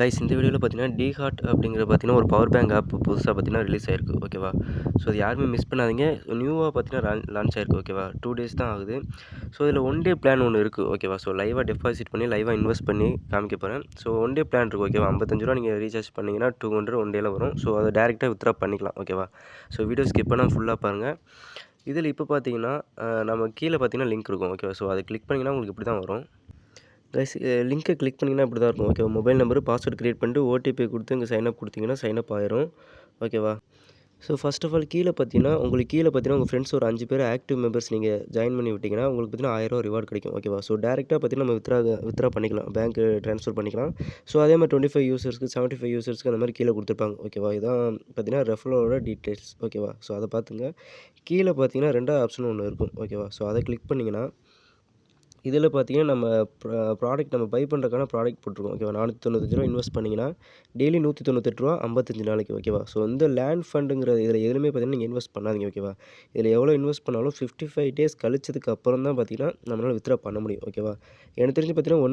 Guys இந்த வீடியோவில் பார்த்தீங்கன்னா டிஹார்ட் அப்படிங்கிற பார்த்தீங்கன்னா ஒரு பவர் பேங்க் ஆப் புதுசாக பார்த்தீங்கன்னா ரிலீஸ் ஆயிருக்கு ஓகேவா. ஸோ அது யாருமே மிஸ் பண்ணாதீங்க. நியூவாக பார்த்தீங்கன்னா லான்ச் ஆயிருக்கு ஓகேவா. 2 டேஸ் தான் ஆகுது. ஸோ இதில் ஒன் டே பிளான் ஒன்று இருக்குது ஓகேவா. ஸோ லைவாக டெபாசிட் பண்ணி லைவாக இன்வெஸ்ட் பண்ணி காமிக்க போகிறேன். ஸோ ஒன் டே பிளான் இருக்குது ஓகேவா. ₹55 நீங்கள் ரீசார்ஜ் பண்ணிங்கன்னா 200 ஒன் டேயில் வரும். ஸோ அதை டேரெக்டாக வித்ட்ரா பண்ணிக்கலாம் ஓகேவா. ஸோ வீடியோ ஸ்கிப் பண்ணால் ஃபுல்லாக பாருங்கள். இதில் இப்போ பார்த்தீங்கன்னா நம்ம கீழே பார்த்தீங்கன்னா லிங்க் இருக்கும் ஓகேவா. ஸோ அதை கிளிக் பண்ணிங்கன்னா உங்களுக்கு இப்படி தான் வரும். கைஸ் லிங்க்கை கிளிக் பண்ணிங்கன்னா இப்படி தான் இருக்கும் ஓகேவா. மொபைல் நம்பரு பாஸ்வேர்டு க்ரியேட் பண்ணிட்டு ஓடிபி கொடுத்து இங்கே சைன் அப் கொடுத்தீங்கன்னா சைன் அப் ஆயிரும் ஓகேவா. ஸோ ஃபர்ஸ்ட் ஆஃப் ஆல் கீழே பார்த்தீங்கன்னா உங்கள் ஃப்ரெண்ட்ஸ் ஒரு 5 பேர் ஆக்டிவ் மெம்பர்ஸ் நீங்கள் ஜாயின் பண்ணி விட்டிங்கன்னா உங்களுக்கு பார்த்தீங்கன்னா ₹1000 ரிவார்ட் கிடைக்கும் ஓகேவா. ஸோ டேரெக்டாக பார்த்தீங்கன்னா நம்ம வித்ரா பண்ணிக்கலாம், பேங்க்கு ட்ரான்ஸ்ஃபர் பண்ணிக்கலாம். ஸோ அதே மாதிரி 25 யூசர்ஸ்க்கு 75 யூசர்ஸ்க்கு அந்த மாதிரி கீழே கொடுத்துருப்பாங்க ஓகேவா. இதான் பார்த்தீங்கன்னா ரெஃபரலோட டீட்டெயில்ஸ் ஓகேவா. ஸோ அதை பார்த்துங்க. கீழே பார்த்தீங்கன்னா 2வது ஆப்ஷன் ஒன்று இருக்கும் ஓகேவா. ஸோ அதை கிளிக் பண்ணிங்கன்னா இதில் பார்த்தீங்கன்னா நம்ம ப்ராடக்ட் நம்ம பை பண்ணுறதுக்கான ப்ராடக்ட் போட்டிருக்கோம் ஓகேவா. ₹495 இன்வெஸ்ட் பண்ணிங்கன்னா டெய்லி ₹198 55 நாளைக்கு ஓகேவா. ஸோ இந்த லேண்ட் ஃபண்டுங்கிற இதில் எதுலையுமே பார்த்தீங்கன்னா நீங்கள் இன்வெஸ்ட் பண்ணாதீங்க ஓகேவா. இதில் எவ்வளோ இன்வெஸ்ட் பண்ணாலும் 55 டேஸ் கழிச்சதுக்கு அப்புறம் தான் பார்த்தீங்கன்னா நம்மளால் வித்ட்ரா பண்ண முடியும் ஓகேவா. எனக்கு தெரிஞ்சு பார்த்தீங்கன்னா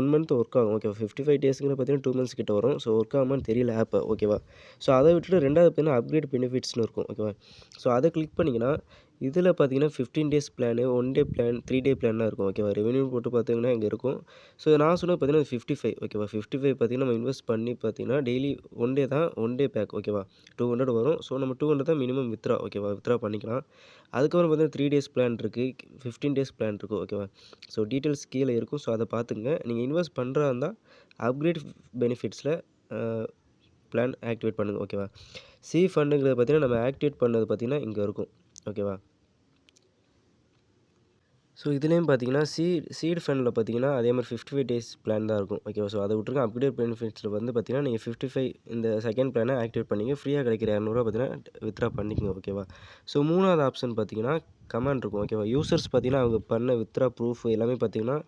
ஒன் மந்த் ஒர்க் ஆகும் ஓகேவா. 55 டேஸுங்கிற பார்த்தீங்கன்னா 2 மந்த்ஸ் கிட்ட வரும். ஸோ ஒர்க் ஆகாமான்னு தெரியல ஆப்பை ஓகேவா. ஸோ அதை விட்டுட்டு 2வது பார்த்தீங்கன்னா அப்கிரேட் பெனிஃபிட்ஸ்னு இருக்கும் ஓகேவா. ஸோ அதை கிளிக் பண்ணிங்கன்னா இதில் பார்த்தீங்கன்னா 15 டேஸ் பிளானு, 1 டே பிளான், 3 டே பிளான்லாம் இருக்கும் ஓகேவா. ரெவென்யூ போட்டு பார்த்தீங்கன்னா இங்கே இருக்கும். ஸோ நான் சொன்னது பார்த்தீங்கன்னா 55 ஓகேவா. 55 பார்த்தீங்கன்னா நம்ம இன்வெஸ்ட் பண்ணி பார்த்தீங்கன்னா டெய்லி ஒன் டே தான், ஒன் டே பேக் ஓகேவா. 200 வரும். ஸோ நம்ம 200 தான் மினிமம் வித்ட்ரா ஓகேவா. வித்ட்ரா பண்ணிக்கலாம். அதுக்கப்புறம் பார்த்தீங்கன்னா 3 டேஸ் பிளான் இருக்குது, 15 டேஸ் பிளான் இருக்குது ஓகேவா. ஸோ டீட்டெயில்ஸ் கீழே இருக்கும். ஸோ அதை பார்த்துங்க. நீங்கள் இன்வெஸ்ட் பண்ணுறதா இருந்தால் அப்கிரேட் பெனிஃபிட்ஸில் பிளான் ஆக்டிவேட் பண்ணுங்கள் ஓகேவா. சி ஃபண்டுங்கிறத பார்த்தீங்கன்னா நம்ம ஆக்டிவேட் பண்ணது பார்த்தீங்கன்னா இங்கே இருக்கும் ஓகேவா. ஸோ இதுலேயும் பார்த்தீங்கன்னா சீட் ஃபண்டில் பார்த்தீங்கன்னா அதே மாதிரி 55 டேஸ் பிளான் தான் இருக்கும் ஓகேவா. ஸோ அதை விட்டுருங்க. அப்கிரேட் பெனிஃபிட்ஸில் வந்து பார்த்தீங்கன்னா நீங்கள் 55 இந்த செகண்ட் பிளானை ஆக்டிவேட் பண்ணிங்க. ஃப்ரீயாக கிடைக்கிற ₹200 பார்த்தீங்கன்னா வித்ட்ரா பண்ணிக்கோங்க ஓகேவா. ஸோ 3வது ஆப்ஷன் பார்த்தீங்கன்னா கமெண்ட் இருக்கும் ஓகேவா. யூசர்ஸ் பார்த்தீங்கன்னா அவங்க பண்ண வித்ட்ரா ப்ரூஃப் எல்லாமே பார்த்தீங்கன்னா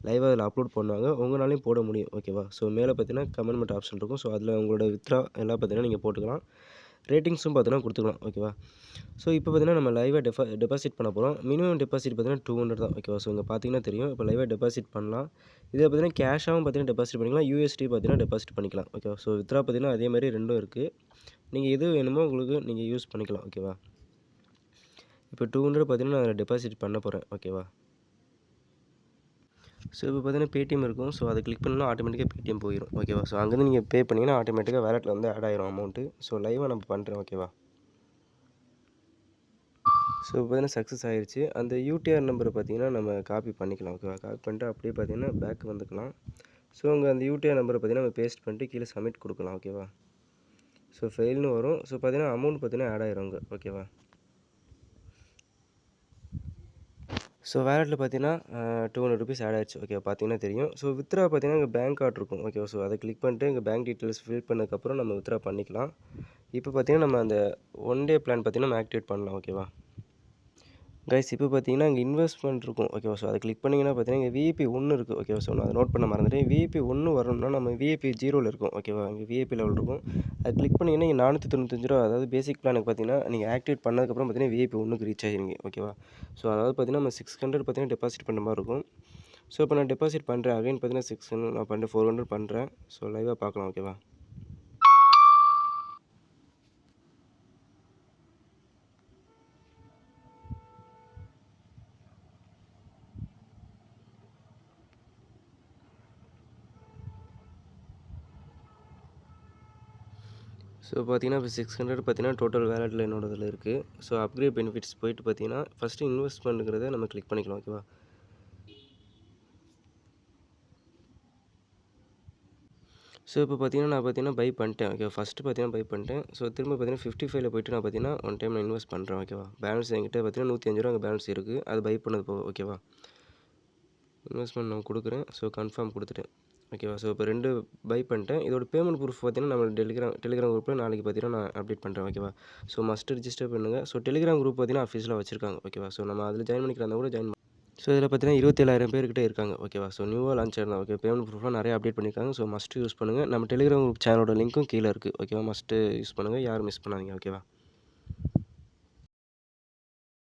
லைவாக அதில் அப்லோட் பண்ணுவாங்க. உங்களாலையும் போட முடியும் ஓகேவா. ஸோ மேலே பார்த்தீங்கன்னா கமெண்ட் ஆப்ஷன் இருக்கும். ஸோ அதில் உங்களோட வித்ட்ரா எல்லாம் பார்த்தீங்கன்னா நீங்கள் போட்டுக்கலாம். ரேட்டிங்ஸும் பார்த்தீங்கன்னா கொடுத்துக்கலாம் ஓகேவா. ஸோ இப்போ பார்த்தீங்கன்னா நம்ம லைவாக டெபாசிட் பண்ண போகிறோம். மினிமம் டெபாசிட் பார்த்தீங்கன்னா 200 தான் ஓகேவா. ஸோ இங்கே பார்த்தீங்கன்னா தெரியும். இப்போ லைவாக டெபாசிட் பண்ணலாம். இதில் பார்த்தீங்கன்னா கேஷாகவும் பார்த்தீங்கன்னா டெபாசிட் பண்ணிக்கலாம், யூஎஸ்டி பார்த்தீங்கன்னா டெபாசிட் பண்ணிக்கலாம் ஓகேவா. ஸோ வித்ட்ரா பார்த்தீங்கன்னா அதே மாதிரி ரெண்டும் இருக்குது. நீங்கள் எது வேணுமோ உங்களுக்கு நீங்கள் யூஸ் பண்ணிக்கலாம் ஓகேவா. இப்போ 200 பார்த்தீங்கன்னா நான் அதில் டெபாசிட் பண்ண போகிறேன் ஓகேவா. ஸோ இப்போ பார்த்தீங்கன்னா பேடிஎம் இருக்கும். ஸோ அதை கிளிக் பண்ணால் ஆட்டோமேட்டிக்காக பேடிஎம் போயிடும் ஓகேவா. ஸோ அங்கேருந்து நீங்கள் பே பண்ணிங்கன்னா ஆட்டோமேட்டிக்காக வேலெட்டில் வந்து ஆட் ஆயிரும் அமௌண்ட்டு. ஸோ லைவாக நம்ம பண்ணுறேன் ஓகேவா. ஸோ இப்போ பார்த்தீங்கன்னா சக்ஸஸ் ஆகிருச்சு. அந்த யூடிஆர் நம்பரை பார்த்தீங்கன்னா நம்ம காப்பி பண்ணிக்கலாம் ஓகேவா. காப்பி பண்ணிட்டு அப்படியே பார்த்தீங்கன்னா பேக் வந்துக்கலாம். ஸோ அங்கே அந்த யூடிஆர் நம்பரை பார்த்தீங்கன்னா நம்ம பேஸ்ட் பண்ணிட்டு கீழே சப்மிட் கொடுக்கலாம் ஓகேவா. ஸோ ஃபெயில்னு வரும். ஸோ பார்த்தீங்கன்னா அமௌண்ட் பார்த்தீங்கன்னா ஆட் ஆயிரும் அங்கே ஓகேவா. ஸோ வேலெட்டில் பார்த்தீங்கன்னா ₹200 ஆட் ஆயிடுச்சு ஓகேவா. பார்த்தீங்கன்னா தெரியும். ஸோ வித்ட்ரா பார்த்தீங்கன்னா இங்கே பேங்க் கார்டு இருக்கும் ஓகேவா. ஸோ அதை கிளிக் பண்ணிட்டு இங்கே பேங்க் டீட்டெயில்ஸ் ஃபில் பண்ணதுக்கப்புறம் நம்ம வித்ட்ரா பண்ணிக்கலாம். இப்போ பார்த்தீங்கன்னா நம்ம அந்த ஒன் டே பிளான் பார்த்தீங்கன்னா நம்ம ஆக்டிவேட் பண்ணலாம் ஓகேவா. கைஸ் இப்போ பார்த்தீங்கன்னா இங்கே இன்வெஸ்ட்மெண்ட் இருக்கும் ஓகேவா. ஸோ அதை கிளிக் பண்ணிங்கன்னா பார்த்தீங்கன்னா இங்கே விஐபி 1 இருக்குது ஓகேவா. ஸோ நான் அதை நோட் பண்ண மறந்துட்டேன். விஐபி 1 வரணும்னா நம்ம விஐபி 0ல் இருக்கும் ஓகேவா. இங்கே விஐபி லெவல் இருக்கும். அதை கிளிக் பண்ணிங்கன்னா இங்கே ₹495 அதாவது பேசிக் பிளானுக்கு பார்த்தீங்கன்னா நீங்கள் ஆக்டிவேட் பண்ணதுக்கப்புறம் பார்த்தீங்கன்னா விஐபி 1க்கு ரீச் ஆகிருங்க ஓகேவா. ஸோ அதாவது பார்த்தீங்கன்னா நம்ம 600 பார்த்தீங்கன்னா டெபாசிட் பண்ணுற மாதிரி இருக்கும். ஸோ இப்போ நான் டெபாசிட் பண்ணுறேன். அகைன் பார்த்தீங்கன்னா 600 நான் பண்ணுறேன், 400 பண்ணுறேன். ஸோ லைவாக பார்க்கலாம் ஓகேவா. ஸோ பார்த்தீங்கன்னா இப்போ 600 பார்த்தீங்கன்னா டோட்டல் வேலெட்டில் என்னோடதில் இருக்குது. ஸோ அப்கிரேட் பெனிஃபிட்ஸ் போயிட்டு பார்த்தீங்கன்னா ஃபஸ்ட்டு இன்வெஸ்ட்மெண்ட்டுங்கிறத நம்ம கிளிக் பண்ணிக்கலாம் ஓகேவா. ஸோ இப்போ பார்த்தீங்கன்னா நான் பார்த்தீங்கன்னா பை பண்ணிட்டேன் ஓகேவா. ஃபஸ்ட்டு பார்த்தீங்கன்னா பை பண்ணிட்டேன். ஸோ திரும்ப பார்த்தீங்கன்னா 55ல் போய்ட்டு நான் பார்த்தீங்கன்னா ஒன் டைம் நான் இன்வெஸ்ட் பண்ணுறேன் ஓகேவா. பேலன்ஸ் என்கிட்ட பார்த்தீங்கன்னா ₹105 அங்கே பேலன்ஸ் இருக்குது. அது பை பண்ணது போக ஓகேவா. இன்வெஸ்ட்மெண்ட் நான் கொடுக்குறேன். ஸோ கன்ஃபார்ம் கொடுத்துட்டேன் ஓகேவா. ஸோ இப்போ 2 பை பண்ணிட்டேன். இதோட பேமெண்ட் ப்ரூஃப் பார்த்தீங்கன்னா நம்ம டெலிகிராம் குரூப்பில் நாளைக்கு பார்த்தீங்கன்னா நான் அப்டேட் பண்ணுறேன் ஓகேவா. ஸோ மஸ்ட் ரிஜிஸ்டர் பண்ணுங்கள். ஸோ டெலிகிராம் குரூப் பார்த்தீங்கன்னா ஆஃபீஸில் வச்சிருக்காங்க ஓகேவா. ஸோ நம்ம அதில் ஜாயின் பண்ணிக்கிறதா கூட ஜாயின் ஸோ இதில் பார்த்தீங்கன்னா 27,000 பேர்கிட்ட இருக்காங்க ஓகேவா. ஸோ நியூவாக லான்ச் ஆயிருந்தா ஓகே. பேமெண்ட் ப்ரூஃப்லாம் நிறைய அப்டேட் பண்ணியிருக்காங்க. ஸோ மஸ்ட்டு யூஸ் பண்ணுங்கள். நம்ம டெலிகிராம் குரூப் சேனலோட லிங்க்கும் கீழே இருக்குது ஓகேவா. மஸ்ட்டு யூஸ் பண்ணுங்கள். யாரும் மிஸ் பண்ணாதீங்க ஓகேவா.